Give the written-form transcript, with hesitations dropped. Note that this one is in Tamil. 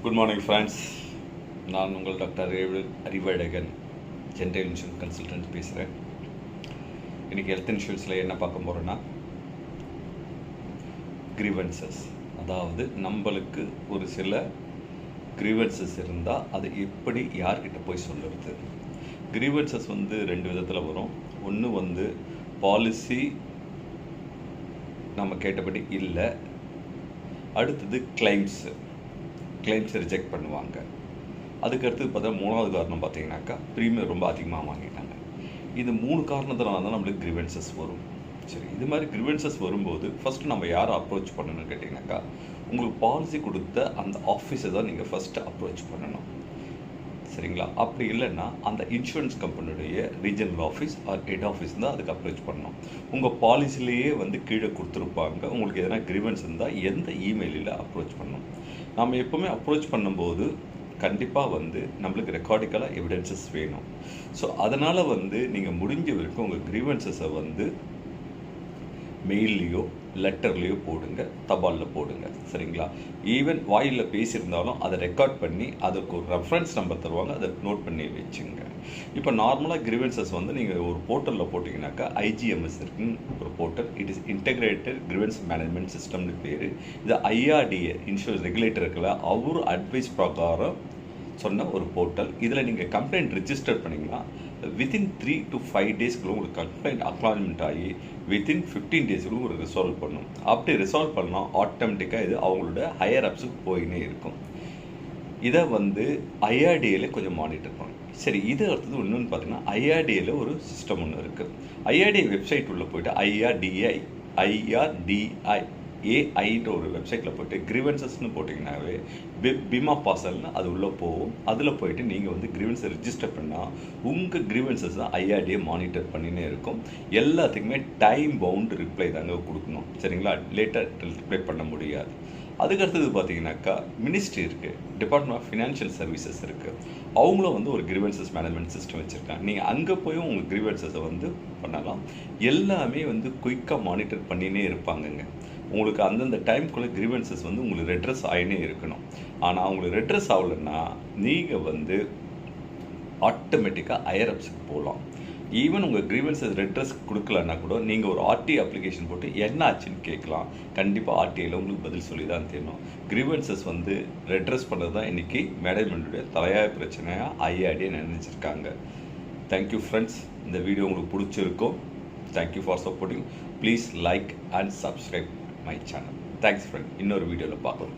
Good morning friends. நான் உங்கள் doctor Arivazhagan, general insurance consultant பேசுகிறேன். இன்றைக்கி ஹெல்த் இன்சூரன்ஸில் என்ன பார்க்க போகிறோன்னா, கிரீவன்சஸ். அதாவது நம்மளுக்கு ஒரு சில கிரீவன்சஸ் இருந்தால் அதை எப்படி யார்கிட்ட போய் சொல்லுறது. கிரீவன்சஸ் ரெண்டு விதத்தில் வரும். ஒன்று பாலிசி நம்ம கேட்டபடி இல்லை, அடுத்தது கிளைம்ஸை ரிஜெக்ட் பண்ணுவாங்க. அதுக்கடுத்து பார்த்தா மூணாவது காரணம் பார்த்தீங்கன்னாக்கா ப்ரீமியம் ரொம்ப அதிகமாக வாங்கிட்டாங்க. இது 3 காரணத்தினால தான் நம்மளுக்கு கிரிவென்சஸ் வரும். சரி, இது மாதிரி கிரிவென்சஸ் வரும்போது ஃபஸ்ட்டு நம்ம யாரை அப்ரோச் பண்ணணும்னு கேட்டிங்கனாக்கா, உங்களுக்கு பாலிசி கொடுத்த அந்த ஆஃபீஸை தான் நீங்கள் ஃபஸ்ட்டு அப்ரோச் பண்ணணும். சரிங்களா? அப்படி இல்லைன்னா அந்த இன்சூரன்ஸ் கம்பெனியுடைய regional office or head office தான் அதுக்கு அப்ரோச் பண்ணணும். உங்கள் பாலிசிலேயே கீழே கொடுத்துருப்பாங்க. உங்களுக்கு எதனா கிரிவென்ஸ் இருந்தால் எந்த இமெயிலில் அப்ரோச் பண்ணணும். நம்ம எப்போவுமே அப்ரோச் பண்ணும்போது கண்டிப்பாக நம்மளுக்கு ரெக்கார்டிக்கலாக எவிடன்சஸ் வேணும். ஸோ அதனால் நீங்கள் முடிஞ்ச வரைக்கும் உங்கள் கிரீவன்சஸை மெயில்லையோ லெட்டர்லேயோ போடுங்க, தபாலில் போடுங்க. சரிங்களா? ஈவன் வாயில் பேசியிருந்தாலும் அதை ரெக்கார்ட் பண்ணி அதுக்கு ஒரு ரெஃபரன்ஸ் நம்பர் தருவாங்க, அதை நோட் பண்ணி வச்சுங்க. இப்போ நார்மலாக கிரிவென்சஸ் நீங்கள் ஒரு போர்ட்டலில் போட்டிங்கனாக்கா ஐஜிஎம்எஸ் இருக்குன்னு ஒரு portal. It is integrated grievance management சிஸ்டம்னு பேர். இது ஐஆர்டிஏ இன்சூரன்ஸ் ரெகுலேட்டர் இருக்குல்ல, அவர் அட்வைஸ் பிரகாரம் சொன்ன ஒரு போர்ட்டல். இதில் நீங்கள் கம்ப்ளைண்ட் ரிஜிஸ்டர் பண்ணிங்கன்னா வித்தின் 3 to 5 டேஸ்க்குள்ள உங்களுக்கு கம்ப்ளைண்ட் அக்னாலஜ்மெண்ட் ஆகி வித்தின் 15 டேஸ்க்குள்ள ஒரு ரிசால்வ் பண்ணும். அப்படி ரிசால்வ் பண்ணால் ஆட்டோமேட்டிக்காக இது அவங்களோட ஹையர் அப்ஸுக்கு போயினே இருக்கும். இதை ஐஆர்டிஏல கொஞ்சம் மானிட்டர் பண்ணும். சரி, இது அடுத்தது இன்னொன்று பார்த்தீங்கன்னா, ஐஆர்டிஏல ஒரு சிஸ்டம் ஒன்று இருக்குது. ஐஆர்டிஏ வெப்சைட் உள்ளே போய்ட்டு ஐஆர்டிஐன்ற ஒரு வெப்சைட்டில் போய்ட்டு கிரிவென்சஸ்ன்னு போட்டிங்கன்னாவே பிமா பாசல்னு அது உள்ளே போகும். அதில் போய்ட்டு நீங்கள் கிரிவென்ஸை ரிஜிஸ்டர் பண்ணால் உங்கள் கிரிவென்சஸ் தான் ஐஆர்டிஏ மானிட்டர் பண்ணினே இருக்கும். எல்லாத்துக்குமே டைம் பவுண்ட் ரிப்ளை தாங்க கொடுக்கணும். சரிங்களா? லேட்டாக ரிப்ளை பண்ண முடியாது. அதுக்கடுத்தது பார்த்தீங்கன்னாக்கா மினிஸ்ட்ரி இருக்குது, டிபார்ட்மெண்ட் ஆஃப் ஃபினான்ஷியல் சர்வீசஸ் இருக்குது. அவங்களும் ஒரு கிரிவென்சஸ் மேனேஜ்மெண்ட் சிஸ்டம் வச்சுருக்காங்க. நீங்கள் அங்கே போய் உங்கள் கிரிவென்சஸை பண்ணலாம். எல்லாமே குயிக்காக மானிட்டர் பண்ணினே இருப்பாங்கங்க. உங்களுக்கு அந்தந்த டைம்குள்ளே கிரிவென்சஸ் உங்களுக்கு ரெட்ரஸ் ஆகினே இருக்கணும். ஆனால் உங்களுக்கு ரெட்ரஸ் ஆகலைன்னா நீங்கள் ஆட்டோமேட்டிக்காக ஹையர் அப்ஸுக்கு போகலாம். ஈவன் உங்கள் கிரீவன்ஸஸ் ரெட்ரஸ் கொடுக்கலன்னா கூட நீங்கள் ஒரு ஆர்டி அப்ளிகேஷன் போட்டு என்ன ஆச்சுன்னு கேட்கலாம். கண்டிப்பாக ஆர்டிஐயில் உங்களுக்கு பதில் சொல்லி தான் தெரியணும். கிரீவன்சஸ் ரெட்ரஸ் பண்ணுறது தான் இன்றைக்கி மேனேஜ்மெண்ட்டுடைய தலையாய பிரச்சனையாக ஐஆர்டியை நினைச்சிருக்காங்க. Thank you friends. இந்த வீடியோ உங்களுக்கு பிடிச்சிருக்கும். Thank you for supporting. Please like and subscribe my channel. Thanks friend. இன்னொரு வீடியோவில் பார்க்கலாம்.